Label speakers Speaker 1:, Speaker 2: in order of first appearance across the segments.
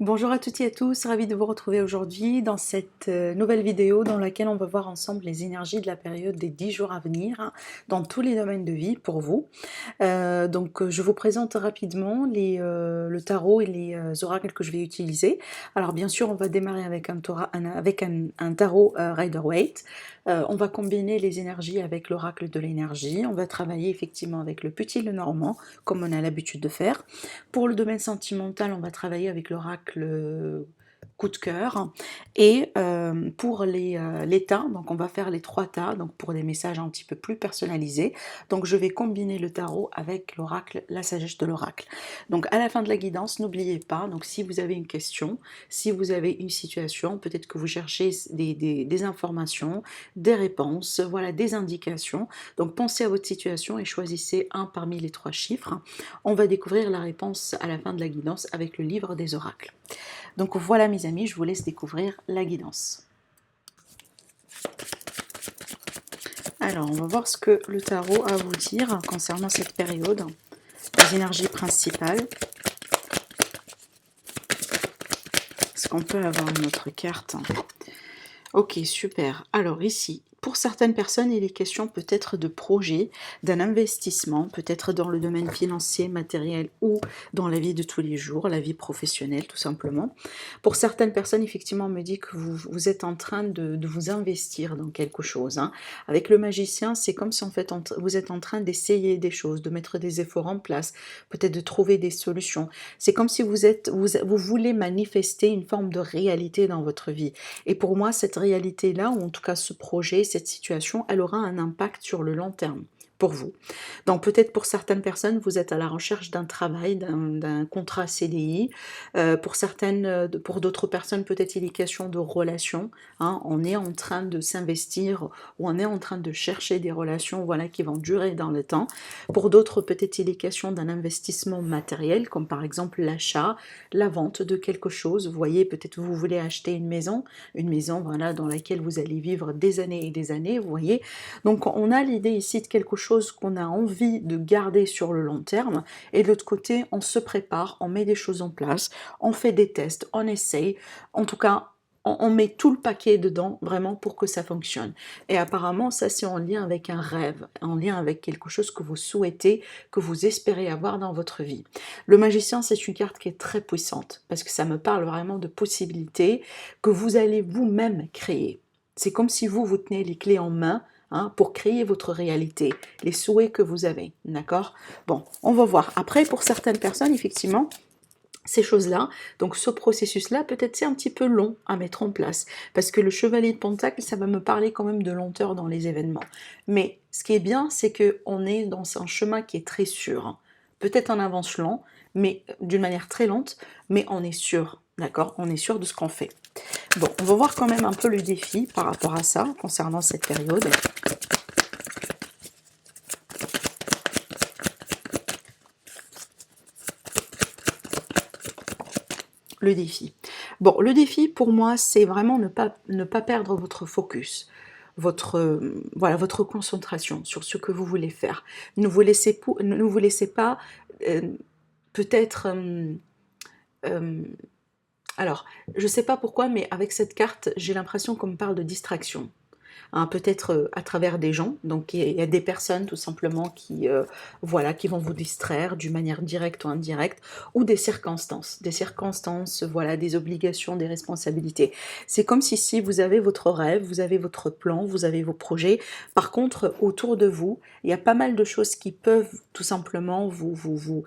Speaker 1: Bonjour à toutes et à tous, ravi de vous retrouver aujourd'hui dans cette nouvelle vidéo dans laquelle on va voir ensemble les énergies de la période des 10 jours à venir dans tous les domaines de vie pour vous. Je vous présente rapidement le tarot et les oracles que je vais utiliser. Alors bien sûr, on va démarrer avec un tarot Rider-Waite. On va combiner les énergies avec l'oracle de l'énergie. On va travailler effectivement avec le petit le normand, comme on a l'habitude de faire. Pour le domaine sentimental, on va travailler avec l'oracle coup de cœur. Et pour les tas, donc on va faire les 3 tas, donc pour des messages un petit peu plus personnalisés. Donc je vais combiner le tarot avec l'oracle, la sagesse de l'oracle. Donc à la fin de la guidance, n'oubliez pas, donc si vous avez une question, si vous avez une situation, peut-être que vous cherchez des informations, des réponses, voilà, des indications. Donc pensez à votre situation et choisissez un parmi les 3 chiffres. On va découvrir la réponse à la fin de la guidance avec le livre des oracles. Donc voilà mes amis, je vous laisse découvrir la guidance. Alors on va voir ce que le tarot a à vous dire concernant cette période, les énergies principales. Est-ce qu'on peut avoir notre carte? Ok, super. Alors ici, pour certaines personnes, il est question peut-être de projet, d'un investissement, peut-être dans le domaine financier, matériel ou dans la vie de tous les jours, la vie professionnelle tout simplement. Pour certaines personnes, effectivement, on me dit que vous êtes en train de vous investir dans quelque chose, hein. Avec le magicien, c'est comme si en fait vous êtes en train d'essayer des choses, de mettre des efforts en place, peut-être de trouver des solutions. C'est comme si vous voulez manifester une forme de réalité dans votre vie. Et pour moi, cette réalité-là, ou en tout cas ce projet, cette situation, elle aura un impact sur le long terme pour vous. Donc peut-être pour certaines personnes, vous êtes à la recherche d'un travail, d'un contrat CDI. Pour d'autres personnes, peut-être il est question de relations, hein. On est en train de s'investir ou on est en train de chercher des relations, voilà, qui vont durer dans le temps. Pour d'autres, peut-être il est question d'un investissement matériel, comme par exemple l'achat, la vente de quelque chose. Vous voyez, peut-être vous voulez acheter une maison, voilà, dans laquelle vous allez vivre des années et des années, vous voyez. Donc on a l'idée ici de quelque chose qu'on a envie de garder sur le long terme, et de l'autre côté, on se prépare, on met des choses en place, on fait des tests, on essaye, en tout cas, on met tout le paquet dedans, vraiment, pour que ça fonctionne. Et apparemment, ça, c'est en lien avec un rêve, en lien avec quelque chose que vous souhaitez, que vous espérez avoir dans votre vie. Le magicien, c'est une carte qui est très puissante, parce que ça me parle vraiment de possibilités que vous allez vous-même créer. C'est comme si vous tenez les clés en main, hein, pour créer votre réalité, les souhaits que vous avez, d'accord? Bon, on va voir. Après, pour certaines personnes, effectivement, ces choses-là, donc ce processus-là, peut-être c'est un petit peu long à mettre en place, parce que le chevalier de Pentacle, ça va me parler quand même de lenteur dans les événements. Mais ce qui est bien, c'est qu'on est dans un chemin qui est très sûr, hein. Peut-être en avance lent, mais d'une manière très lente, mais on est sûr, d'accord? On est sûr de ce qu'on fait. Bon, on va voir quand même un peu le défi par rapport à ça, concernant cette période. Le défi. Bon, le défi pour moi, c'est vraiment ne pas perdre votre focus, voilà, votre concentration sur ce que vous voulez faire. Ne vous laissez pas euh, peut-être... alors, je ne sais pas pourquoi, mais avec cette carte, j'ai l'impression qu'on me parle de distraction, hein, peut-être à travers des gens. Donc il y a des personnes tout simplement voilà, qui vont vous distraire d'une manière directe ou indirecte, ou des circonstances, voilà, des obligations, des responsabilités. C'est comme si vous avez votre rêve, vous avez votre plan, vous avez vos projets. Par contre, autour de vous, il y a pas mal de choses qui peuvent tout simplement vous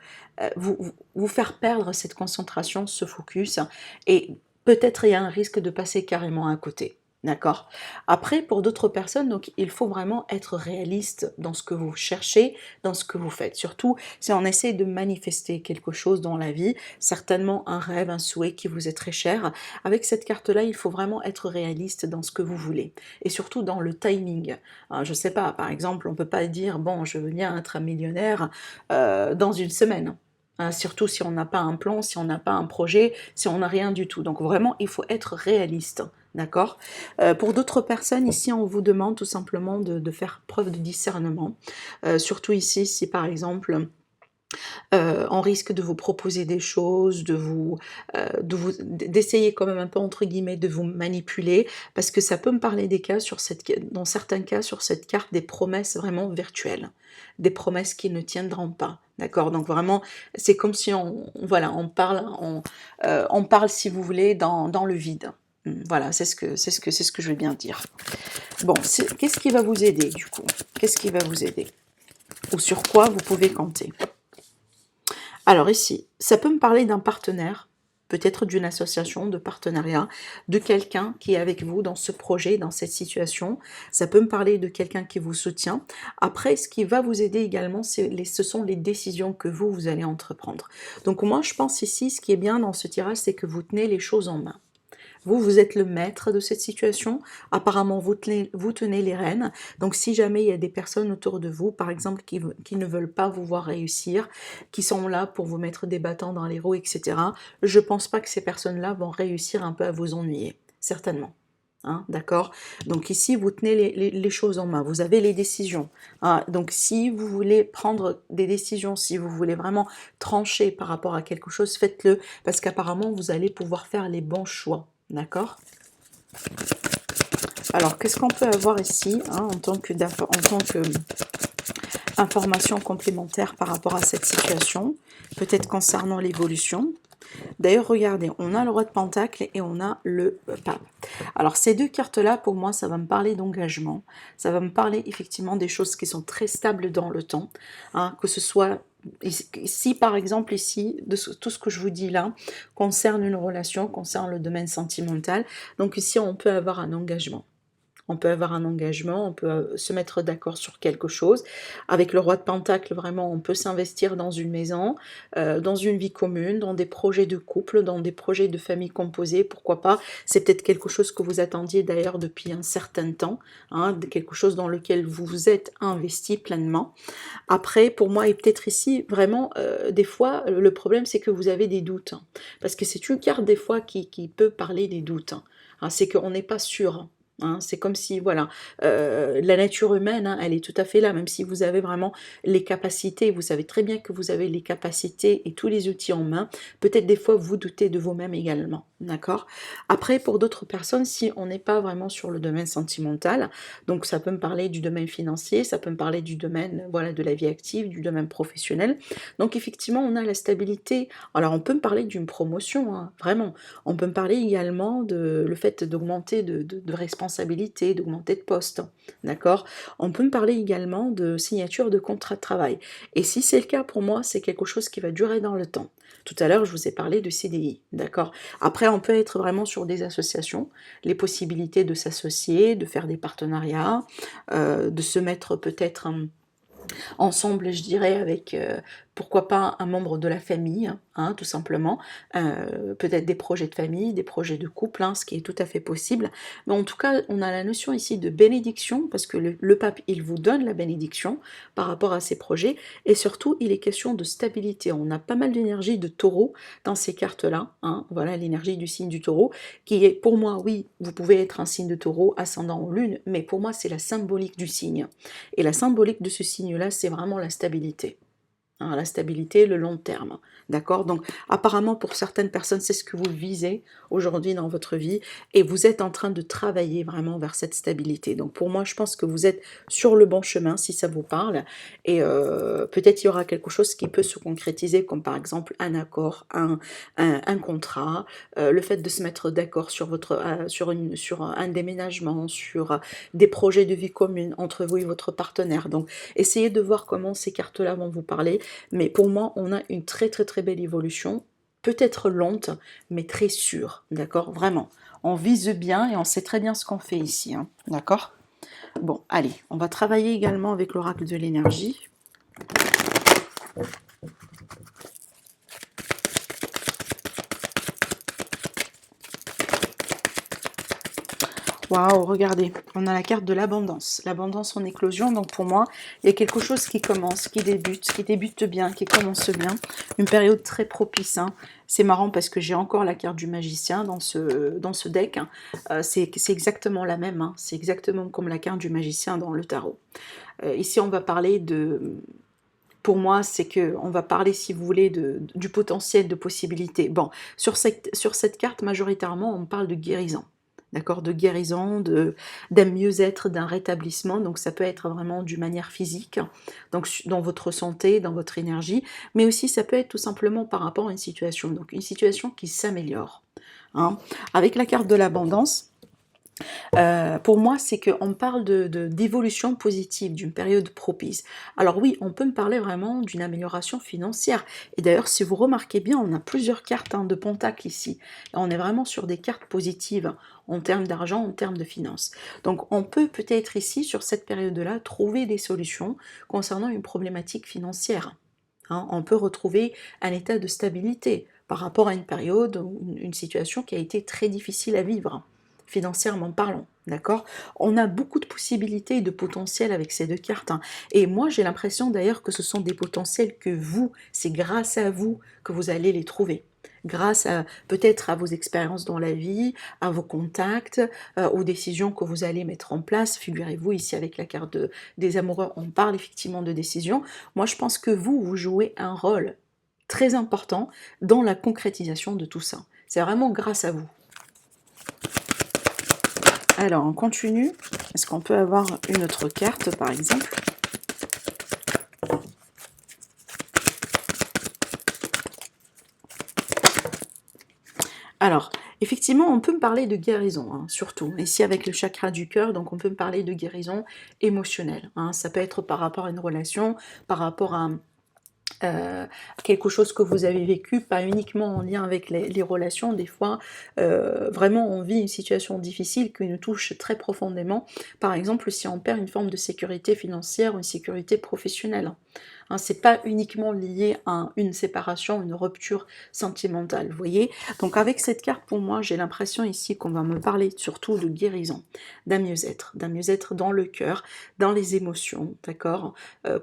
Speaker 1: faire perdre cette concentration, ce focus, et peut-être il y a un risque de passer carrément à côté. D'accord? Après, pour d'autres personnes, donc, il faut vraiment être réaliste dans ce que vous cherchez, dans ce que vous faites. Surtout si on essaie de manifester quelque chose dans la vie, certainement un rêve, un souhait qui vous est très cher. Avec cette carte-là, il faut vraiment être réaliste dans ce que vous voulez. Et surtout dans le timing. Je ne sais pas, par exemple, on ne peut pas dire, bon, je veux bien être un millionnaire dans une semaine. Hein, surtout si on n'a pas un plan, si on n'a pas un projet, si on n'a rien du tout. Donc vraiment, il faut être réaliste. D'accord? Pour d'autres personnes, ici, on vous demande tout simplement de faire preuve de discernement. Surtout ici, si par exemple, On risque de vous proposer des choses, d'essayer quand même un peu entre guillemets «de vous manipuler», parce que ça peut me parler des cas sur dans certains cas sur cette carte, des promesses vraiment virtuelles, des promesses qui ne tiendront pas, d'accord? Donc vraiment, c'est comme si voilà, on parle si vous voulez dans le vide. Voilà, c'est ce que je veux bien dire. Bon, qu'est-ce qui va vous aider du coup? Qu'est-ce qui va vous aider? Ou sur quoi vous pouvez compter? Alors ici, ça peut me parler d'un partenaire, peut-être d'une association de partenariat, de quelqu'un qui est avec vous dans ce projet, dans cette situation. Ça peut me parler de quelqu'un qui vous soutient. Après, ce qui va vous aider également, ce sont les décisions que vous allez entreprendre. Donc moi, je pense ici, ce qui est bien dans ce tirage, c'est que vous tenez les choses en main. Vous êtes le maître de cette situation. Apparemment, vous tenez les rênes. Donc, si jamais il y a des personnes autour de vous, par exemple, qui ne veulent pas vous voir réussir, qui sont là pour vous mettre des bâtons dans les roues, etc., je ne pense pas que ces personnes-là vont réussir un peu à vous ennuyer. Certainement. Hein, d'accord? Donc ici, vous tenez les choses en main, vous avez les décisions. Hein. Donc si vous voulez prendre des décisions, si vous voulez vraiment trancher par rapport à quelque chose, faites-le, parce qu'apparemment, vous allez pouvoir faire les bons choix. D'accord? Alors, qu'est-ce qu'on peut avoir ici hein, en tant que information complémentaire par rapport à cette situation, peut-être concernant l'évolution? D'ailleurs, regardez, on a le roi de Pentacle et on a le pape. Alors, ces deux cartes-là, pour moi, ça va me parler d'engagement. Ça va me parler effectivement des choses qui sont très stables dans le temps. Hein, que ce soit ici, par exemple, ici, tout ce que je vous dis là, concerne une relation, concerne le domaine sentimental. Donc ici, on peut avoir un engagement. On peut avoir un engagement, on peut se mettre d'accord sur quelque chose. Avec le roi de Pentacle, vraiment, on peut s'investir dans une maison, dans une vie commune, dans des projets de couple, dans des projets de famille composée, pourquoi pas. C'est peut-être quelque chose que vous attendiez d'ailleurs depuis un certain temps, hein, quelque chose dans lequel vous vous êtes investi pleinement. Après, pour moi, et peut-être ici, vraiment, des fois, le problème, c'est que vous avez des doutes. Hein, parce que c'est une carte, des fois, qui peut parler des doutes. Hein, c'est qu'on n'est pas sûr. Hein, c'est comme si, voilà, la nature humaine, hein, elle est tout à fait là, même si vous avez vraiment les capacités, vous savez très bien que vous avez les capacités et tous les outils en main, peut-être des fois vous doutez de vous-même également, d'accord? Après, pour d'autres personnes, si on n'est pas vraiment sur le domaine sentimental, donc ça peut me parler du domaine financier, ça peut me parler du domaine, voilà, de la vie active, du domaine professionnel, donc effectivement, on a la stabilité. Alors on peut me parler d'une promotion, hein, vraiment, on peut me parler également de le fait d'augmenter de responsabilité, d'augmenter de poste, d'accord? On peut me parler également de signature de contrat de travail. Et si c'est le cas pour moi, c'est quelque chose qui va durer dans le temps. Tout à l'heure, je vous ai parlé de CDI, d'accord? Après, on peut être vraiment sur des associations, les possibilités de s'associer, de faire des partenariats, de se mettre peut-être ensemble, je dirais, avec pourquoi pas un membre de la famille, hein, tout simplement, peut-être des projets de famille, des projets de couple, hein, ce qui est tout à fait possible. Mais en tout cas, on a la notion ici de bénédiction, parce que le pape, il vous donne la bénédiction par rapport à ces projets, et surtout, il est question de stabilité. On a pas mal d'énergie de taureau dans ces cartes-là, hein, voilà l'énergie du signe du taureau, qui est, pour moi, oui, vous pouvez être un signe de taureau, ascendant en lune, mais pour moi, c'est la symbolique du signe. Et la symbolique de ce signe-là, c'est vraiment la stabilité. Hein, la stabilité, le long terme. D'accord? Donc, apparemment, pour certaines personnes, c'est ce que vous visez aujourd'hui dans votre vie et vous êtes en train de travailler vraiment vers cette stabilité. Donc, pour moi, je pense que vous êtes sur le bon chemin si ça vous parle et peut-être il y aura quelque chose qui peut se concrétiser comme par exemple un accord, un contrat, le fait de se mettre d'accord sur un déménagement, sur des projets de vie commune entre vous et votre partenaire. Donc, essayez de voir comment ces cartes-là vont vous parler. Mais pour moi, on a une très très très belle évolution, peut-être lente, mais très sûre, d'accord? Vraiment. On vise bien et on sait très bien ce qu'on fait ici, hein, d'accord? Bon, allez, on va travailler également avec l'oracle de l'énergie. Waouh, regardez, on a la carte de l'abondance en éclosion, donc pour moi, il y a quelque chose qui commence, qui débute bien, qui commence bien, une période très propice, hein. C'est marrant parce que j'ai encore la carte du magicien dans ce deck, hein. C'est exactement la même, hein. C'est exactement comme la carte du magicien dans le tarot. Ici, on va parler Pour moi, c'est que on va parler, si vous voulez, du potentiel de possibilités. Bon, sur cette carte, majoritairement, on parle de guérison. D'accord, de guérison, d'un mieux-être, d'un rétablissement. Donc ça peut être vraiment d'une manière physique, donc dans votre santé, dans votre énergie, mais aussi ça peut être tout simplement par rapport à une situation. Donc une situation qui s'améliore. Hein. Avec la carte de l'abondance, pour moi, c'est qu'on parle d'évolution positive, d'une période propice. Alors oui, on peut me parler vraiment d'une amélioration financière. Et d'ailleurs, si vous remarquez bien, on a plusieurs cartes de Pentacle ici. Et on est vraiment sur des cartes positives en termes d'argent, en termes de finances. Donc on peut peut-être ici, sur cette période-là, trouver des solutions concernant une problématique financière. Hein, on peut retrouver un état de stabilité par rapport à une période ou une situation qui a été très difficile à vivre financièrement parlant, d'accord? On a beaucoup de possibilités et de potentiel avec ces deux cartes. Et moi, j'ai l'impression d'ailleurs que ce sont des potentiels que vous, c'est grâce à vous que vous allez les trouver. Grâce à peut-être à vos expériences dans la vie, à vos contacts, aux décisions que vous allez mettre en place. Figurez-vous, ici avec la carte des amoureux, on parle effectivement de décisions. Moi, je pense que vous jouez un rôle très important dans la concrétisation de tout ça. C'est vraiment grâce à vous. Alors, on continue. Est-ce qu'on peut avoir une autre carte, par exemple? Alors, effectivement, on peut me parler de guérison, surtout. Ici, avec le chakra du cœur, donc on peut me parler de guérison émotionnelle. Ça peut être par rapport à une relation, par rapport à quelque chose que vous avez vécu, pas uniquement en lien avec les relations, des fois vraiment on vit une situation difficile qui nous touche très profondément, par exemple si on perd une forme de sécurité financière ou une sécurité professionnelle. C'est pas uniquement lié à une séparation, une rupture sentimentale, vous voyez. Donc avec cette carte, pour moi, j'ai l'impression ici qu'on va me parler surtout de guérison, d'un mieux-être dans le cœur, dans les émotions, d'accord.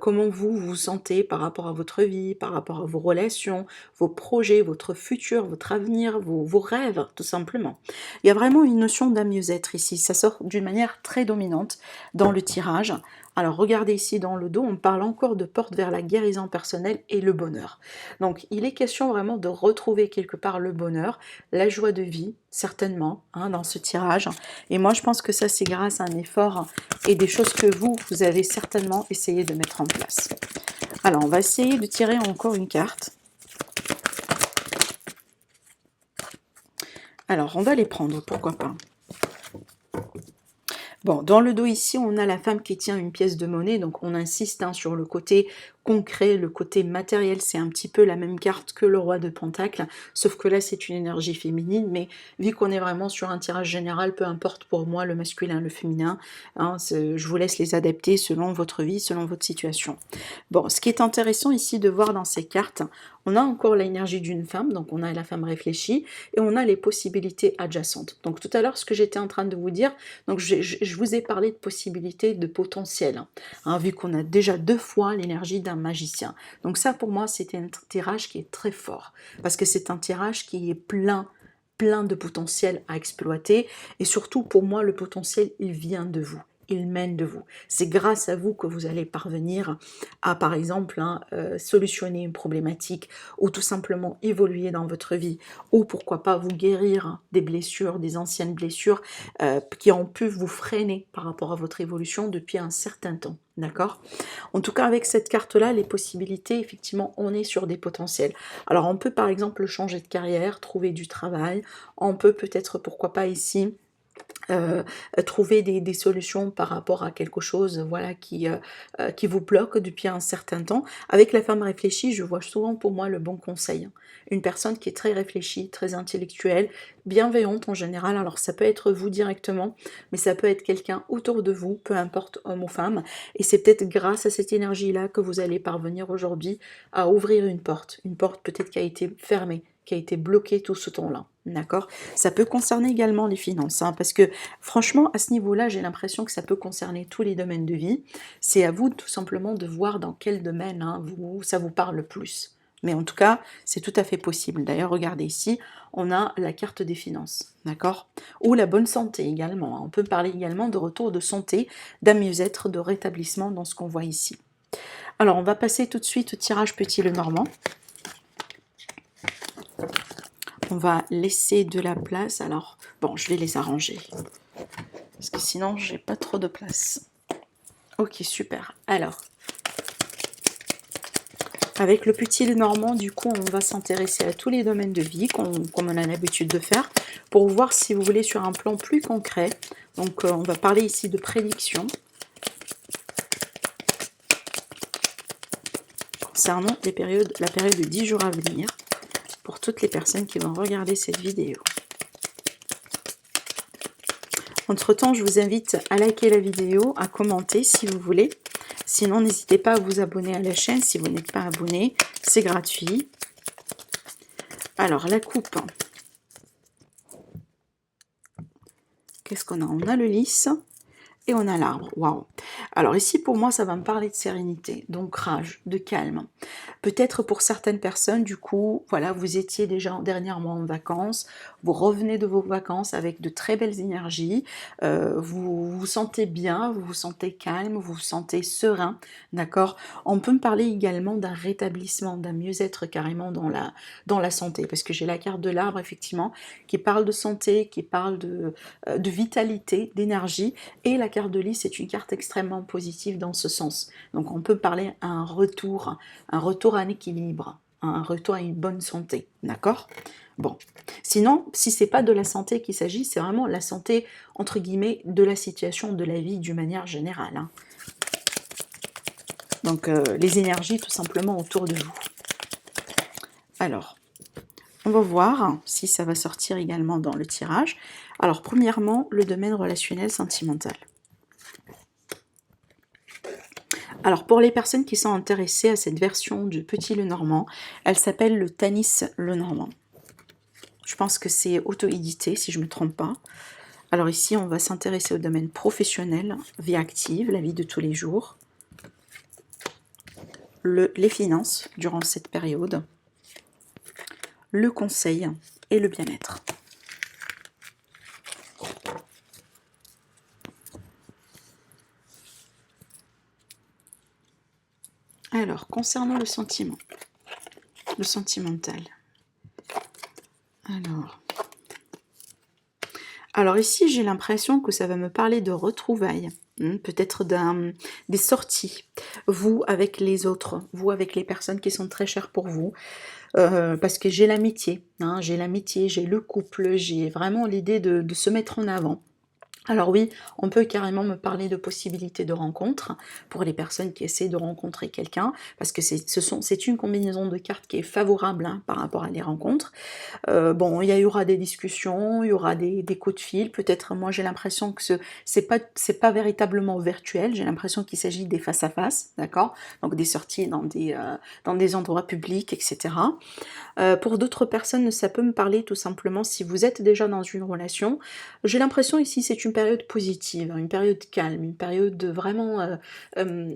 Speaker 1: Comment vous vous sentez par rapport à votre vie, par rapport à vos relations, vos projets, votre futur, votre avenir, vos rêves, tout simplement. Il y a vraiment une notion d'un mieux-être ici, ça sort d'une manière très dominante dans le tirage. Alors regardez ici dans le dos, on parle encore de porte vers la guérison personnelle et le bonheur. Donc il est question vraiment de retrouver quelque part le bonheur, la joie de vie, certainement, dans ce tirage. Et moi je pense que ça c'est grâce à un effort et des choses que vous avez certainement essayé de mettre en place. Alors on va essayer de tirer encore une carte. Alors on va les prendre, pourquoi pas. Bon, dans le dos ici, on a la femme qui tient une pièce de monnaie, donc on insiste sur le côté concret, le côté matériel, c'est un petit peu la même carte que le roi de Pentacle, sauf que là c'est une énergie féminine, mais vu qu'on est vraiment sur un tirage général, peu importe pour moi le masculin, le féminin, je vous laisse les adapter selon votre vie, selon votre situation. Bon, ce qui est intéressant ici de voir dans ces cartes, on a encore l'énergie d'une femme, donc on a la femme réfléchie, et on a les possibilités adjacentes. Donc tout à l'heure, ce que j'étais en train de vous dire, donc je vous ai parlé de possibilités, de potentiel, vu qu'on a déjà 2 fois l'énergie d'un magicien. Donc ça, pour moi, c'est un tirage qui est très fort, parce que c'est un tirage qui est plein de potentiel à exploiter, et surtout, pour moi, le potentiel, il vient de vous. Il mène de vous. C'est grâce à vous que vous allez parvenir à, par exemple, solutionner une problématique ou tout simplement évoluer dans votre vie ou pourquoi pas vous guérir des blessures, des anciennes blessures qui ont pu vous freiner par rapport à votre évolution depuis un certain temps. D'accord? En tout cas, avec cette carte-là, les possibilités, effectivement, on est sur des potentiels. Alors, on peut par exemple changer de carrière, trouver du travail. On peut peut-être, pourquoi pas ici, trouver des solutions par rapport à quelque chose voilà, qui vous bloque depuis un certain temps. Avec la femme réfléchie, je vois souvent pour moi le bon conseil. Une personne qui est très réfléchie, très intellectuelle, bienveillante en général. Alors ça peut être vous directement, mais ça peut être quelqu'un autour de vous, peu importe homme ou femme. Et c'est peut-être grâce à cette énergie-là que vous allez parvenir aujourd'hui à ouvrir une porte peut-être qui a été fermée, qui a été bloquée tout ce temps-là. D'accord? Ça peut concerner également les finances, parce que franchement, à ce niveau-là, j'ai l'impression que ça peut concerner tous les domaines de vie. C'est à vous tout simplement de voir dans quel domaine ça vous parle le plus. Mais en tout cas, c'est tout à fait possible. D'ailleurs, regardez ici, on a la carte des finances, d'accord? Ou la bonne santé également. On peut parler également de retour de santé, d'un mieux-être, de rétablissement dans ce qu'on voit ici. Alors, on va passer tout de suite au tirage Petit Lenormand. On va laisser de la place. Alors, bon, je vais les arranger. Parce que sinon, j'ai pas trop de place. Ok, super. Alors, avec le Petit Lenormand, du coup, on va s'intéresser à tous les domaines de vie, comme on a l'habitude de faire, pour voir si vous voulez sur un plan plus concret. Donc, on va parler ici de prédiction concernant la période de 10 jours à venir pour toutes les personnes qui vont regarder cette vidéo. Entre-temps, je vous invite à liker la vidéo, à commenter si vous voulez. Sinon, n'hésitez pas à vous abonner à la chaîne si vous n'êtes pas abonné. C'est gratuit. Alors, la coupe. Qu'est-ce qu'on a? On a le lys et on a l'arbre. Waouh! Alors ici, pour moi, ça va me parler de sérénité, d'ancrage, de calme. Peut-être pour certaines personnes, du coup, voilà, vous étiez déjà dernièrement en vacances, vous revenez de vos vacances avec de très belles énergies, vous vous sentez bien, vous vous sentez calme, vous vous sentez serein, d'accord? On peut me parler également d'un rétablissement, d'un mieux-être carrément dans la santé, parce que j'ai la carte de l'arbre, effectivement, qui parle de santé, qui parle de vitalité, d'énergie, et la carte de lys, c'est une carte extrêmement positive dans ce sens. Donc on peut parler à un retour à un équilibre, un retour à une bonne santé, d'accord? Bon, sinon, si c'est pas de la santé qu'il s'agit, c'est vraiment la santé, entre guillemets, de la situation, de la vie d'une manière générale. Hein. Donc, les énergies tout simplement autour de vous. Alors, on va voir si ça va sortir également dans le tirage. Alors, premièrement, le domaine relationnel sentimental. Alors, pour les personnes qui sont intéressées à cette version du Petit Lenormand, elle s'appelle le Tanis Lenormand. Je pense que c'est auto-édité, si je ne me trompe pas. Alors ici, on va s'intéresser au domaine professionnel, vie active, la vie de tous les jours, les finances durant cette période, le conseil et le bien-être. Alors, concernant le sentiment, le sentimental. Alors ici, j'ai l'impression que ça va me parler de retrouvailles, peut-être des sorties, vous avec les autres, vous avec les personnes qui sont très chères pour vous, parce que j'ai l'amitié, j'ai le couple, j'ai vraiment l'idée de se mettre en avant. Alors oui, on peut carrément me parler de possibilités de rencontres pour les personnes qui essaient de rencontrer quelqu'un, parce que c'est une combinaison de cartes qui est favorable par rapport à les rencontres. Bon, il y aura des discussions, il y aura des coups de fil, peut-être moi j'ai l'impression que c'est pas véritablement virtuel, j'ai l'impression qu'il s'agit des face-à-face, d'accord? Donc des sorties dans des endroits publics, etc. Pour d'autres personnes, ça peut me parler tout simplement si vous êtes déjà dans une relation. J'ai l'impression ici c'est une période positive, une période calme, une période vraiment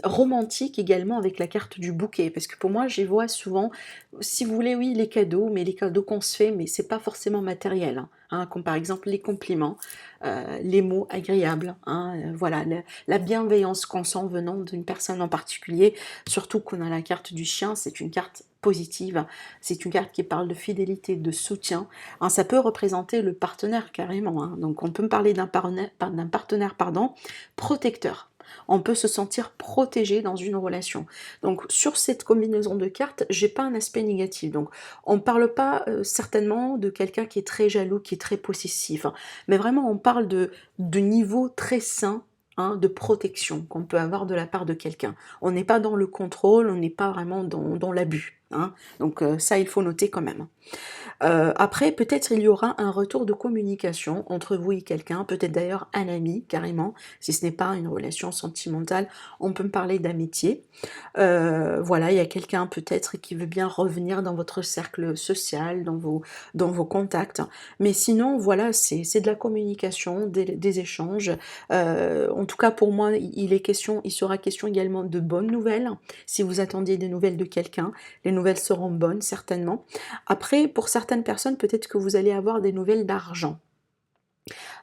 Speaker 1: romantique également avec la carte du bouquet, parce que pour moi j'y vois souvent, si vous voulez, oui, les cadeaux, mais les cadeaux qu'on se fait, mais c'est pas forcément matériel, comme par exemple les compliments, les mots agréables, voilà, la bienveillance qu'on sent venant d'une personne en particulier, surtout qu'on a la carte du chien, c'est une carte positive, c'est une carte qui parle de fidélité, de soutien, ça peut représenter le partenaire carrément, donc on peut me parler d'un partenaire, protecteur. On peut se sentir protégé dans une relation. Donc sur cette combinaison de cartes, j'ai pas un aspect négatif. Donc on ne parle pas certainement de quelqu'un qui est très jaloux, qui est très possessif, mais vraiment on parle de niveau très sain, de protection qu'on peut avoir de la part de quelqu'un. On n'est pas dans le contrôle, on n'est pas vraiment dans l'abus. Donc ça, il faut noter quand même. Après, peut-être il y aura un retour de communication entre vous et quelqu'un, peut-être d'ailleurs un ami carrément, si ce n'est pas une relation sentimentale, on peut me parler d'amitié. Voilà, il y a quelqu'un peut-être qui veut bien revenir dans votre cercle social, dans vos contacts. Mais sinon, voilà, c'est de la communication, des échanges. En tout cas, pour moi, il sera question également de bonnes nouvelles. Si vous attendiez des nouvelles de quelqu'un, les nouvelles seront bonnes, certainement. Après, pour certaines personnes, peut-être que vous allez avoir des nouvelles d'argent.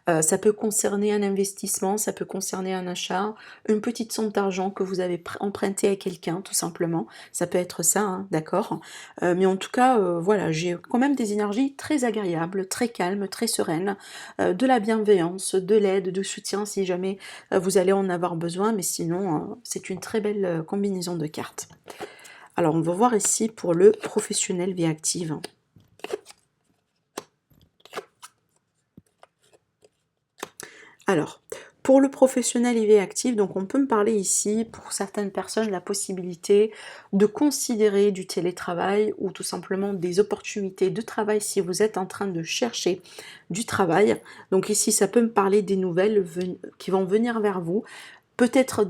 Speaker 1: Ça peut concerner un investissement, ça peut concerner un achat, une petite somme d'argent que vous avez emprunté à quelqu'un tout simplement. Ça peut être ça, hein, d'accord? Mais en tout cas, voilà, j'ai quand même des énergies très agréables, très calmes, très sereines, de la bienveillance, de l'aide, du soutien si jamais, vous allez en avoir besoin, mais sinon, c'est une très belle, combinaison de cartes. Alors on va voir ici pour le professionnel vie active. Alors, pour le professionnel IV actif, donc on peut me parler ici, pour certaines personnes, la possibilité de considérer du télétravail ou tout simplement des opportunités de travail si vous êtes en train de chercher du travail. Donc ici, ça peut me parler des nouvelles qui vont venir vers vous, peut-être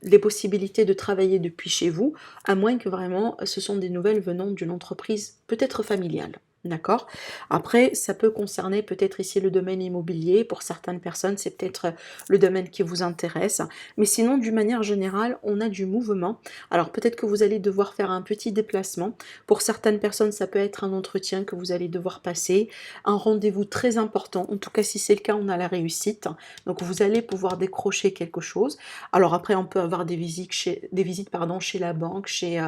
Speaker 1: les possibilités de travailler depuis chez vous, à moins que vraiment ce sont des nouvelles venant d'une entreprise peut-être familiale. D'accord? Après, ça peut concerner peut-être ici le domaine immobilier. Pour certaines personnes, c'est peut-être le domaine qui vous intéresse. Mais sinon, d'une manière générale, on a du mouvement. Alors peut-être que vous allez devoir faire un petit déplacement. Pour certaines personnes, ça peut être un entretien que vous allez devoir passer, un rendez-vous très important. En tout cas, si c'est le cas, on a la réussite. Donc vous allez pouvoir décrocher quelque chose. Alors après, on peut avoir des visites pardon, chez la banque, chez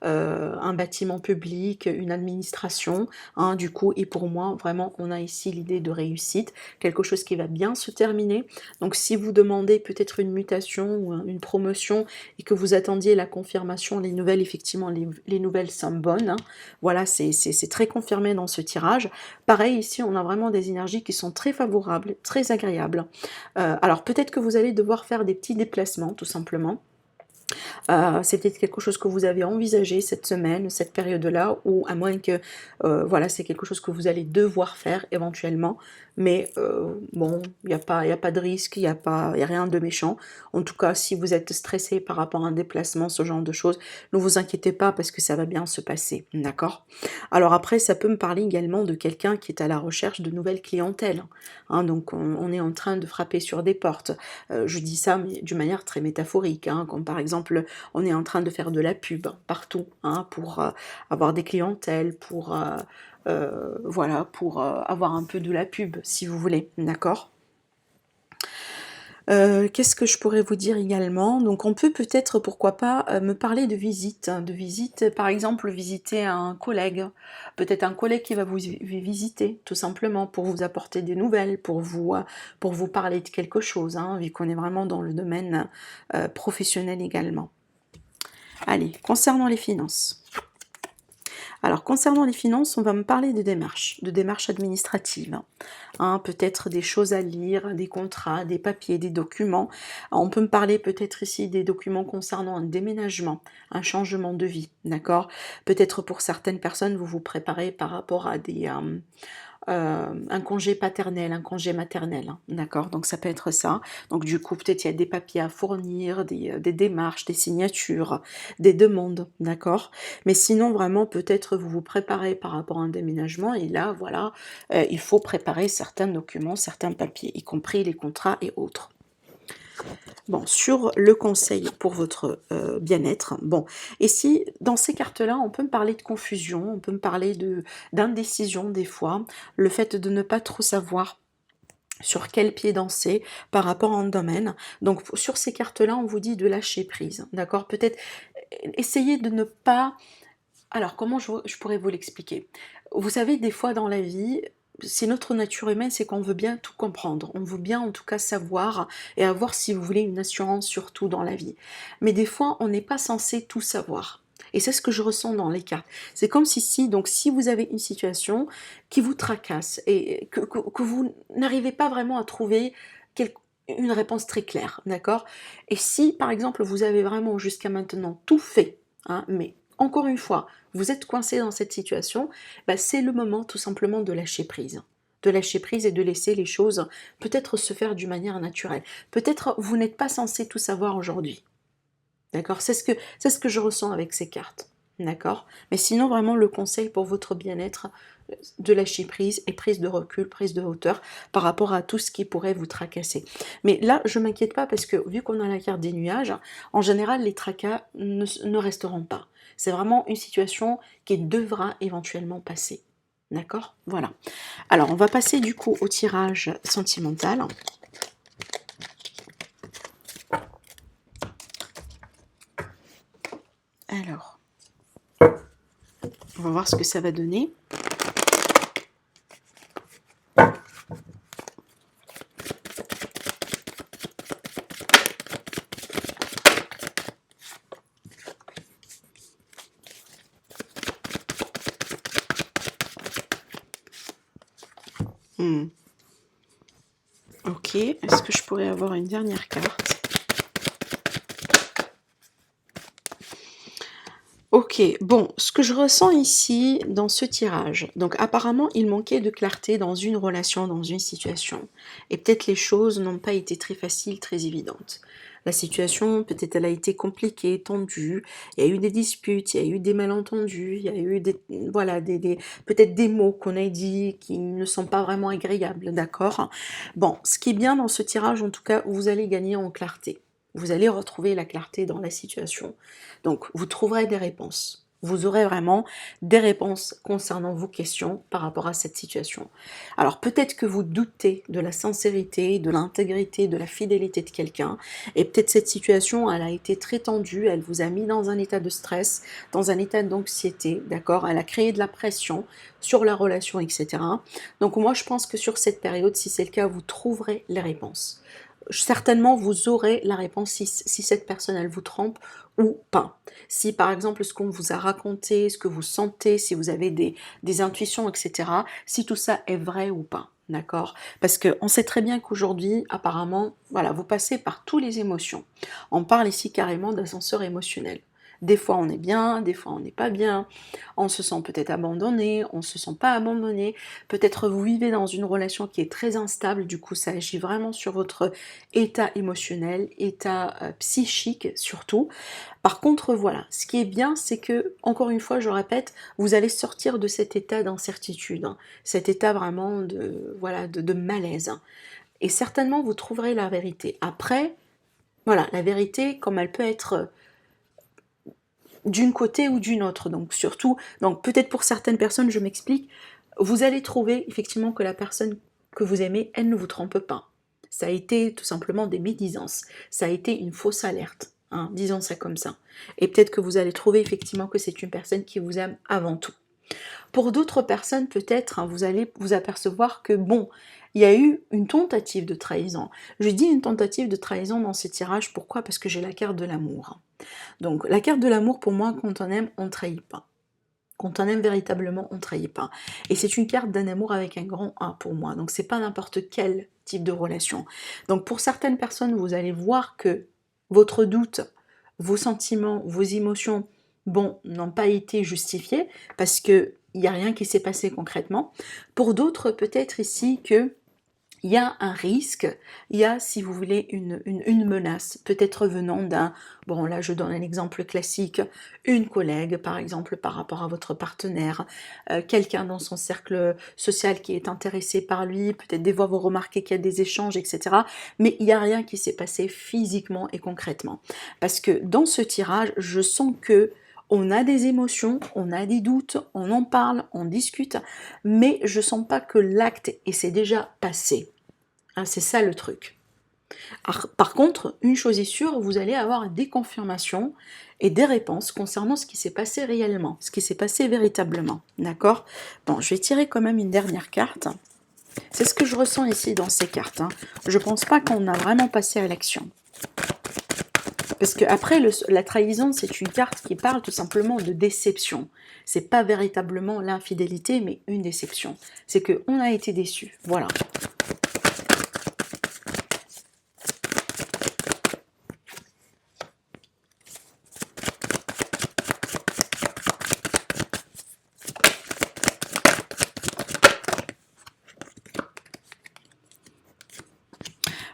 Speaker 1: un bâtiment public, une administration, hein, du coup, et pour moi, vraiment, on a ici l'idée de réussite, quelque chose qui va bien se terminer. Donc si vous demandez peut-être une mutation ou une promotion et que vous attendiez la confirmation, les nouvelles, effectivement, les nouvelles sont bonnes, hein. Voilà, c'est très confirmé dans ce tirage. Pareil, ici, on a vraiment des énergies qui sont très favorables, très agréables. Alors peut-être que vous allez devoir faire des petits déplacements, tout simplement. C'est peut-être quelque chose que vous avez envisagé cette semaine, cette période-là, ou à moins que, voilà, c'est quelque chose que vous allez devoir faire éventuellement. Mais bon, il y a pas de risque, il y a rien de méchant. En tout cas, si vous êtes stressé par rapport à un déplacement, ce genre de choses, ne vous inquiétez pas parce que ça va bien se passer, d'accord? Alors après, ça peut me parler également de quelqu'un qui est à la recherche de nouvelles clientèles, hein, donc on est en train de frapper sur des portes. Je dis ça mais d'une manière très métaphorique, hein, comme par exemple, on est en train de faire de la pub partout, hein, pour avoir des clientèles, pour voilà, pour avoir un peu de la pub, si vous voulez, d'accord? Qu'est-ce que je pourrais vous dire également? Donc on peut peut-être, pourquoi pas, me parler de visite, par exemple, visiter un collègue. Peut-être un collègue qui va vous visiter, tout simplement, pour vous apporter des nouvelles, pour vous parler de quelque chose, hein, vu qu'on est vraiment dans le domaine, professionnel également. Allez, concernant les finances. Alors, concernant les finances, on va me parler de démarches administratives, hein, peut-être des choses à lire, des contrats, des papiers, des documents. On peut me parler peut-être ici des documents concernant un déménagement, un changement de vie, d'accord? Peut-être pour certaines personnes, vous vous préparez par rapport à un congé paternel, un congé maternel, hein, d'accord? Donc ça peut être ça. Donc du coup, peut-être il y a des papiers à fournir, des démarches, des signatures, des demandes, d'accord? Mais sinon, vraiment, peut-être vous vous préparez par rapport à un déménagement et là, voilà, il faut préparer certains documents, certains papiers, y compris les contrats et autres. Bon, sur le conseil pour votre bien-être, bon, et si dans ces cartes-là, on peut me parler de confusion, on peut me parler d'indécision des fois, le fait de ne pas trop savoir sur quel pied danser par rapport à un domaine. Donc sur ces cartes-là, on vous dit de lâcher prise, d'accord? Peut-être essayer de ne pas... Alors comment je pourrais vous l'expliquer? Vous savez, des fois dans la vie, c'est notre nature humaine, c'est qu'on veut bien tout comprendre. On veut bien en tout cas savoir et avoir, si vous voulez, une assurance sur tout dans la vie. Mais des fois, on n'est pas censé tout savoir. Et c'est ce que je ressens dans les cartes. C'est comme si, donc, si vous avez une situation qui vous tracasse et que vous n'arrivez pas vraiment à trouver une réponse très claire, d'accord? Et si, par exemple, vous avez vraiment jusqu'à maintenant tout fait, hein, mais encore une fois, vous êtes coincé dans cette situation, bah, c'est le moment tout simplement de lâcher prise. De lâcher prise et de laisser les choses peut-être se faire d'une manière naturelle. Peut-être vous n'êtes pas censé tout savoir aujourd'hui. D'accord? C'est ce que je ressens avec ces cartes. D'accord? Mais sinon, vraiment, le conseil pour votre bien-être, de lâcher prise et prise de recul, prise de hauteur par rapport à tout ce qui pourrait vous tracasser. Mais là, je ne m'inquiète pas parce que vu qu'on a la carte des nuages, en général, les tracas ne resteront pas. C'est vraiment une situation qui devra éventuellement passer. D'accord? Voilà. Alors, on va passer du coup au tirage sentimental. Alors, on va voir ce que ça va donner. Ok, est-ce que je pourrais avoir une dernière carte? Ok, bon, ce que je ressens ici dans ce tirage, donc apparemment il manquait de clarté dans une relation, dans une situation, et peut-être les choses n'ont pas été très faciles, très évidentes. La situation, peut-être elle a été compliquée, tendue, il y a eu des disputes, il y a eu des malentendus, il y a eu des, voilà, peut-être des mots qu'on a dit qui ne sont pas vraiment agréables, d'accord? Bon, ce qui est bien dans ce tirage, en tout cas, vous allez gagner en clarté. Vous allez retrouver la clarté dans la situation. Donc, vous trouverez des réponses. Vous aurez vraiment des réponses concernant vos questions par rapport à cette situation. Alors, peut-être que vous doutez de la sincérité, de l'intégrité, de la fidélité de quelqu'un, et peut-être cette situation, elle a été très tendue, elle vous a mis dans un état de stress, dans un état d'anxiété, d'accord? Elle a créé de la pression sur la relation, etc. Donc, moi, je pense que sur cette période, si c'est le cas, vous trouverez les réponses. Certainement, vous aurez la réponse si cette personne, elle vous trompe ou pas. Si par exemple ce qu'on vous a raconté, ce que vous sentez, si vous avez des intuitions, etc., si tout ça est vrai ou pas. D'accord? Parce qu'on sait très bien qu'aujourd'hui, apparemment, voilà, vous passez par toutes les émotions. On parle ici carrément d'ascenseur émotionnel. Des fois on est bien, des fois on n'est pas bien, on se sent peut-être abandonné, on ne se sent pas abandonné, peut-être vous vivez dans une relation qui est très instable, du coup ça agit vraiment sur votre état émotionnel, état psychique surtout. Par contre, voilà, ce qui est bien, c'est que, encore une fois, je répète, vous allez sortir de cet état d'incertitude, hein, cet état vraiment de, voilà, de malaise. Hein. Et certainement, vous trouverez la vérité. Après, voilà, la vérité, comme elle peut être d'une côté ou d'une autre, donc surtout, donc peut-être pour certaines personnes, je m'explique, vous allez trouver effectivement que la personne que vous aimez, elle ne vous trompe pas. Ça a été tout simplement des médisances, ça a été une fausse alerte, hein, disons ça comme ça. Et peut-être que vous allez trouver effectivement que c'est une personne qui vous aime avant tout. Pour d'autres personnes, peut-être, hein, vous allez vous apercevoir que, bon, il y a eu une tentative de trahison. Je dis une tentative de trahison dans ces tirages, pourquoi? Parce que j'ai la carte de l'amour. Donc, la carte de l'amour, pour moi, quand on aime, on ne trahit pas. Quand on aime véritablement, on ne trahit pas. Et c'est une carte d'un amour avec un grand A pour moi. Donc, c'est pas n'importe quel type de relation. Donc, pour certaines personnes, vous allez voir que votre doute, vos sentiments, vos émotions, bon, n'ont pas été justifiés parce que il n'y a rien qui s'est passé concrètement. Pour d'autres, peut-être ici que il y a un risque, il y a, si vous voulez, une menace, peut-être venant d'un, bon là je donne un exemple classique, une collègue par exemple par rapport à votre partenaire, quelqu'un dans son cercle social qui est intéressé par lui, peut-être des fois vous remarquez qu'il y a des échanges, etc. Mais il n'y a rien qui s'est passé physiquement et concrètement. Parce que dans ce tirage, je sens que on a des émotions, on a des doutes, on en parle, on discute, mais je sens pas que l'acte et c'est déjà passé. Hein, c'est ça le truc. Par contre, une chose est sûre, vous allez avoir des confirmations et des réponses concernant ce qui s'est passé réellement, ce qui s'est passé véritablement. D'accord? Bon, je vais tirer quand même une dernière carte. C'est ce que je ressens ici dans ces cartes. Hein. Je pense pas qu'on a vraiment passé à l'action. Parce que après, la trahison, c'est une carte qui parle tout simplement de déception. C'est pas véritablement l'infidélité, mais une déception. C'est qu'on a été déçu. Voilà.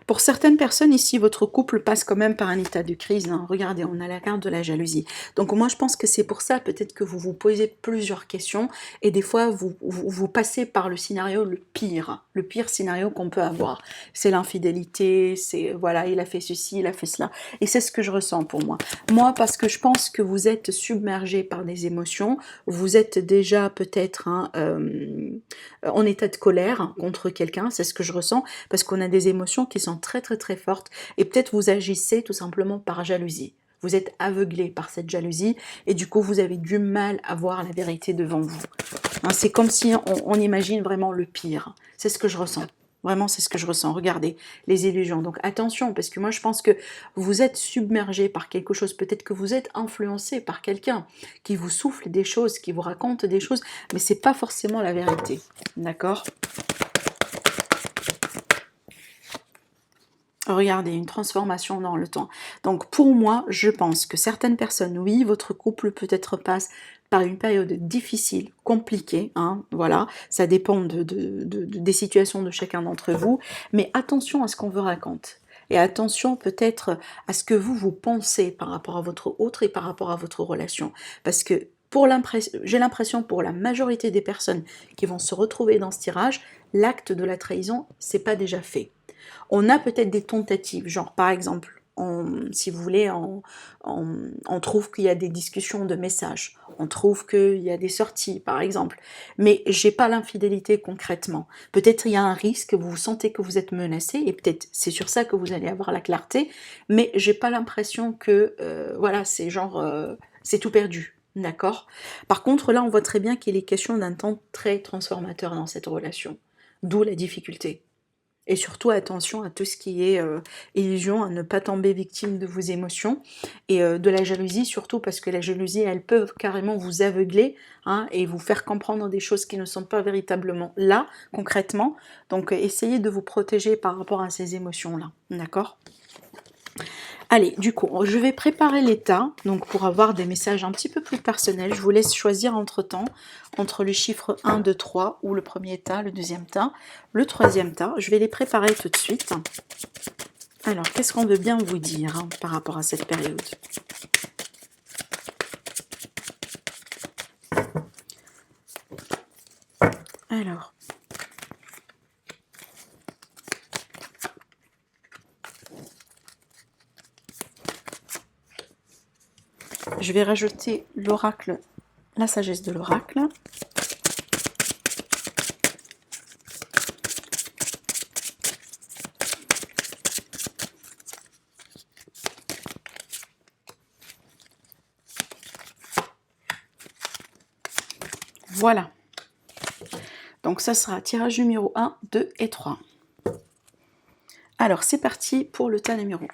Speaker 1: Pour certaines personnes ici, votre couple passe quand même par un état de crise, hein. Regardez, on a la carte de la jalousie. Donc moi, je pense que c'est pour ça, peut-être que vous vous posez plusieurs questions, et des fois, vous passez par le scénario le pire scénario qu'on peut avoir. C'est l'infidélité, c'est, voilà, il a fait ceci, il a fait cela. Et c'est ce que je ressens pour moi. Moi, parce que je pense que vous êtes submergé par des émotions, vous êtes déjà peut-être en état de colère contre quelqu'un, c'est ce que je ressens, parce qu'on a des émotions qui sont très très très fortes, et peut-être vous agissez tout simplement par jalousie. Vous êtes aveuglé par cette jalousie, et du coup vous avez du mal à voir la vérité devant vous. Hein, c'est comme si on imagine vraiment le pire. C'est ce que je ressens. Vraiment, c'est ce que je ressens. Regardez, les illusions. Donc attention, parce que moi je pense que vous êtes submergé par quelque chose. Peut-être que vous êtes influencé par quelqu'un qui vous souffle des choses, qui vous raconte des choses, mais c'est pas forcément la vérité. D'accord ? Regardez, une transformation dans le temps. Donc pour moi, je pense que certaines personnes, oui, votre couple peut-être passe par une période difficile, compliquée, hein, voilà, ça dépend des situations de chacun d'entre vous, mais attention à ce qu'on vous raconte. Et attention peut-être à ce que vous pensez par rapport à votre autre et par rapport à votre relation. Parce que j'ai l'impression pour la majorité des personnes qui vont se retrouver dans ce tirage, l'acte de la trahison, c'est pas déjà fait. On a peut-être des tentatives, genre par exemple, si vous voulez, on trouve qu'il y a des discussions de messages, on trouve qu'il y a des sorties par exemple, mais j'ai pas l'infidélité concrètement. Peut-être il y a un risque, vous sentez que vous êtes menacé, et peut-être c'est sur ça que vous allez avoir la clarté, mais j'ai pas l'impression que, voilà, c'est genre, c'est tout perdu. D'accord. Par contre, là, on voit très bien qu'il est question d'un temps très transformateur dans cette relation, d'où la difficulté. Et surtout, attention à tout ce qui est illusion, à ne pas tomber victime de vos émotions et de la jalousie, surtout parce que la jalousie, elle peut carrément vous aveugler, hein, et vous faire comprendre des choses qui ne sont pas véritablement là, concrètement. Donc, essayez de vous protéger par rapport à ces émotions-là, d'accord ? Allez, du coup, je vais préparer l'état, donc pour avoir des messages un petit peu plus personnels. Je vous laisse choisir entre-temps, entre le chiffre 1, 2, 3, ou le premier tas, le deuxième tas, le troisième tas. Je vais les préparer tout de suite. Alors, qu'est-ce qu'on veut bien vous dire, hein, par rapport à cette période ? Alors... je vais rajouter l'oracle, la sagesse de l'oracle. Voilà. Donc ça sera tirage numéro 1, 2 et 3. Alors c'est parti pour le tas numéro 1.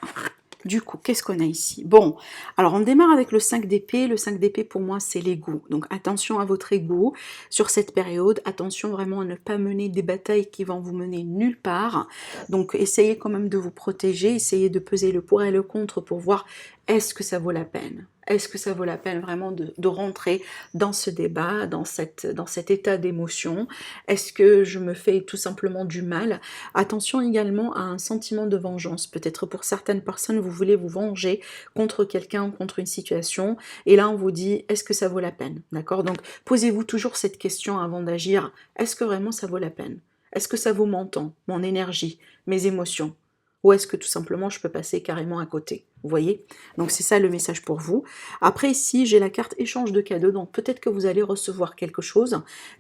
Speaker 1: Du coup, qu'est-ce qu'on a ici? Bon, alors on démarre avec le 5 d'épée. Le 5 d'épée, pour moi, c'est l'ego. Donc attention à votre ego sur cette période. Attention vraiment à ne pas mener des batailles qui vont vous mener nulle part. Donc essayez quand même de vous protéger. Essayez de peser le pour et le contre pour voir est-ce que ça vaut la peine. Est-ce que ça vaut la peine vraiment de rentrer dans ce débat, dans cet état d'émotion? Est-ce que je me fais tout simplement du mal? Attention également à un sentiment de vengeance. Peut-être pour certaines personnes, vous voulez vous venger contre quelqu'un, contre une situation. Et là, on vous dit, est-ce que ça vaut la peine? D'accord? Donc, posez-vous toujours cette question avant d'agir. Est-ce que vraiment ça vaut la peine? Est-ce que ça vaut mon temps, mon énergie, mes émotions? Ou est-ce que tout simplement je peux passer carrément à côté? Vous voyez? Donc c'est ça le message pour vous. Après ici, j'ai la carte échange de cadeaux, donc peut-être que vous allez recevoir quelque chose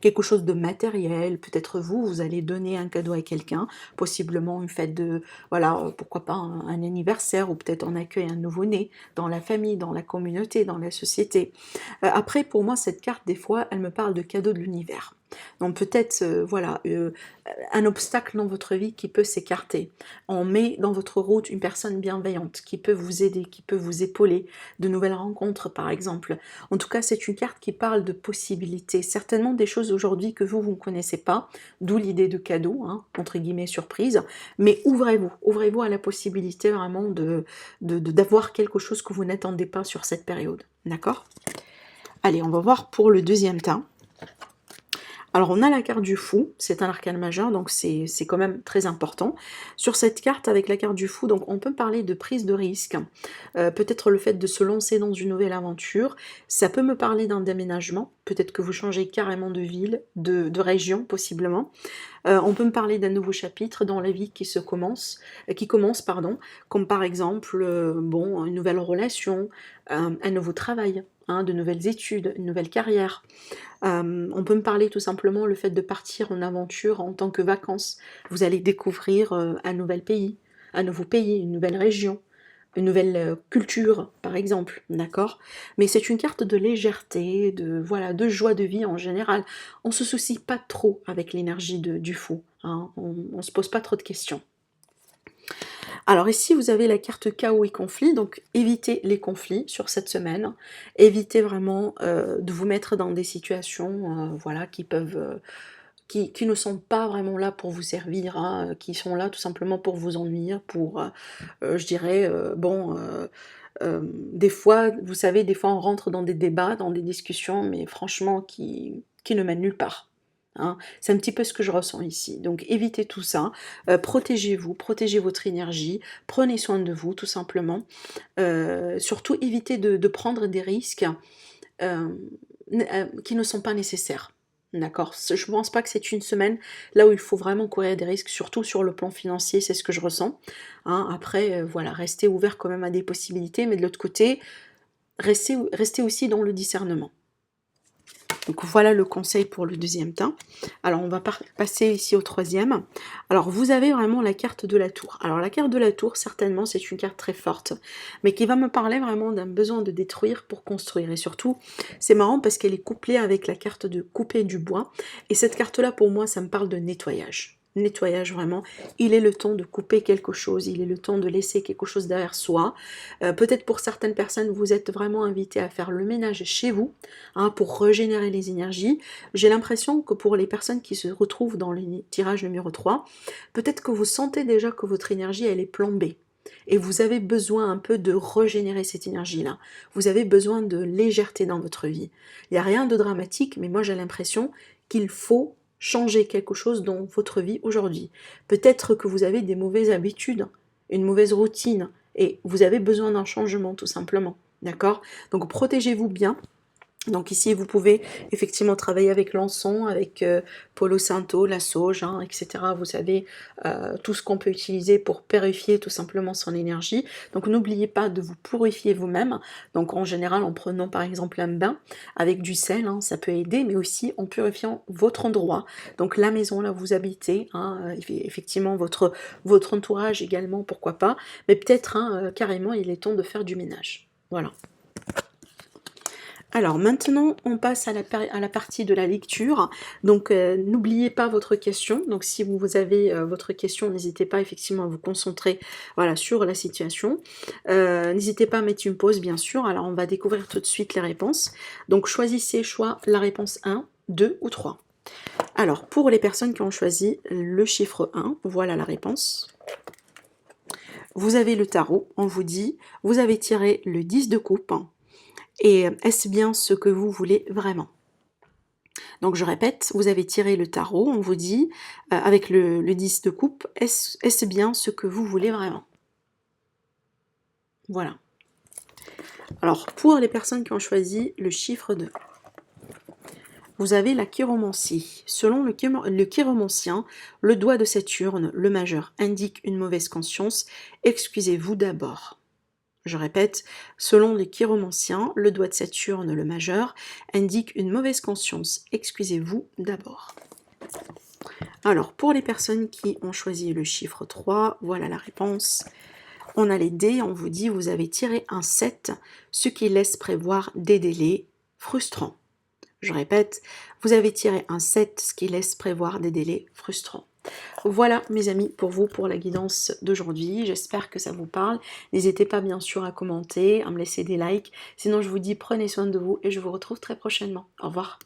Speaker 1: de matériel, peut-être vous allez donner un cadeau à quelqu'un, possiblement une fête de, voilà, pourquoi pas un anniversaire, ou peut-être on accueille un nouveau-né dans la famille, dans la communauté, dans la société. Après, pour moi, cette carte, des fois, elle me parle de cadeaux de l'univers. Donc peut-être, voilà, un obstacle dans votre vie qui peut s'écarter. On met dans votre route une personne bienveillante qui peut vous aider, qui peut vous épauler, de nouvelles rencontres par exemple. En tout cas, c'est une carte qui parle de possibilités, certainement des choses aujourd'hui que vous ne connaissez pas, d'où l'idée de cadeau, hein, entre guillemets surprise, mais ouvrez-vous à la possibilité vraiment d'avoir quelque chose que vous n'attendez pas sur cette période, d'accord? Allez, on va voir pour le deuxième tas. Alors on a la carte du fou, c'est un arcane majeur, donc c'est quand même très important. Sur cette carte, avec la carte du fou, donc on peut parler de prise de risque, peut-être le fait de se lancer dans une nouvelle aventure, ça peut me parler d'un déménagement, peut-être que vous changez carrément de ville, de région possiblement. On peut me parler d'un nouveau chapitre dans la vie qui commence, pardon, comme par exemple, bon, une nouvelle relation, un nouveau travail, hein, de nouvelles études, une nouvelle carrière. On peut me parler tout simplement le fait de partir en aventure en tant que vacances. Vous allez découvrir un nouveau pays, une nouvelle région, une nouvelle culture, par exemple, d'accord? Mais c'est une carte de légèreté, voilà, de joie de vie en général. On se soucie pas trop avec l'énergie du fou, hein, on se pose pas trop de questions. Alors ici, vous avez la carte chaos et conflit, donc évitez les conflits sur cette semaine, évitez vraiment de vous mettre dans des situations voilà, qui ne sont pas vraiment là pour vous servir, hein, qui sont là tout simplement pour vous ennuyer, pour, je dirais, bon, des fois, vous savez, des fois on rentre dans des débats, dans des discussions, mais franchement qui ne mènent nulle part. Hein. C'est un petit peu ce que je ressens ici. Donc évitez tout ça, protégez-vous, protégez votre énergie, prenez soin de vous tout simplement. Surtout évitez de prendre des risques euh, qui ne sont pas nécessaires. D'accord? Je ne pense pas que c'est une semaine là où il faut vraiment courir des risques, surtout sur le plan financier, c'est ce que je ressens. Hein, après, voilà, restez ouvert quand même à des possibilités, mais de l'autre côté, restez aussi dans le discernement. Donc voilà le conseil pour le deuxième temps. Alors on va passer ici au troisième. Alors vous avez vraiment la carte de la tour. Alors la carte de la tour, certainement c'est une carte très forte, mais qui va me parler vraiment d'un besoin de détruire pour construire. Et surtout, c'est marrant parce qu'elle est couplée avec la carte de couper du bois. Et cette carte-là, pour moi, ça me parle de nettoyage. Nettoyage vraiment, il est le temps de couper quelque chose, il est le temps de laisser quelque chose derrière soi. Peut-être pour certaines personnes, vous êtes vraiment invité à faire le ménage chez vous, hein, pour régénérer les énergies. J'ai l'impression que pour les personnes qui se retrouvent dans le tirage numéro 3, peut-être que vous sentez déjà que votre énergie, elle est plombée. Et vous avez besoin un peu de régénérer cette énergie-là. Vous avez besoin de légèreté dans votre vie. Il n'y a rien de dramatique, mais moi j'ai l'impression qu'il faut changer quelque chose dans votre vie aujourd'hui. Peut-être que vous avez des mauvaises habitudes, une mauvaise routine, et vous avez besoin d'un changement tout simplement. D'accord? Donc protégez-vous bien. Donc ici, vous pouvez effectivement travailler avec l'encens, avec Palo Santo, la sauge, hein, etc. Vous savez, tout ce qu'on peut utiliser pour purifier tout simplement son énergie. Donc n'oubliez pas de vous purifier vous-même. Donc en général, en prenant par exemple un bain avec du sel, hein, ça peut aider, mais aussi en purifiant votre endroit. Donc la maison là où vous habitez, hein, effectivement votre entourage également, pourquoi pas. Mais peut-être hein, carrément, il est temps de faire du ménage. Voilà. Alors maintenant, on passe à la partie de la lecture. Donc n'oubliez pas votre question. Donc si vous avez votre question, n'hésitez pas effectivement à vous concentrer voilà, sur la situation. N'hésitez pas à mettre une pause, bien sûr. Alors on va découvrir tout de suite les réponses. Donc choisissez la réponse 1, 2 ou 3. Alors pour les personnes qui ont choisi le chiffre 1, voilà la réponse. Vous avez le tarot, on vous dit, vous avez tiré le 10 de coupe. Et est-ce bien ce que vous voulez vraiment? Donc je répète, vous avez tiré le tarot, on vous dit, avec le 10 de coupe, est-ce bien ce que vous voulez vraiment? Voilà. Alors pour les personnes qui ont choisi le chiffre 2, vous avez la chiromancie. Selon le chiromancien, le doigt de Saturne, le majeur, indique une mauvaise conscience. Excusez-vous d'abord. Je répète, selon les chiromanciens, le doigt de Saturne, le majeur, indique une mauvaise conscience. Excusez-vous d'abord. Alors, pour les personnes qui ont choisi le chiffre 3, voilà la réponse. On a les dés, on vous dit, vous avez tiré un 7, ce qui laisse prévoir des délais frustrants. Je répète, vous avez tiré un 7, ce qui laisse prévoir des délais frustrants. Voilà mes amis pour vous pour la guidance d'aujourd'hui, j'espère que ça vous parle, n'hésitez pas bien sûr à commenter, à me laisser des likes, sinon je vous dis prenez soin de vous et je vous retrouve très prochainement, au revoir.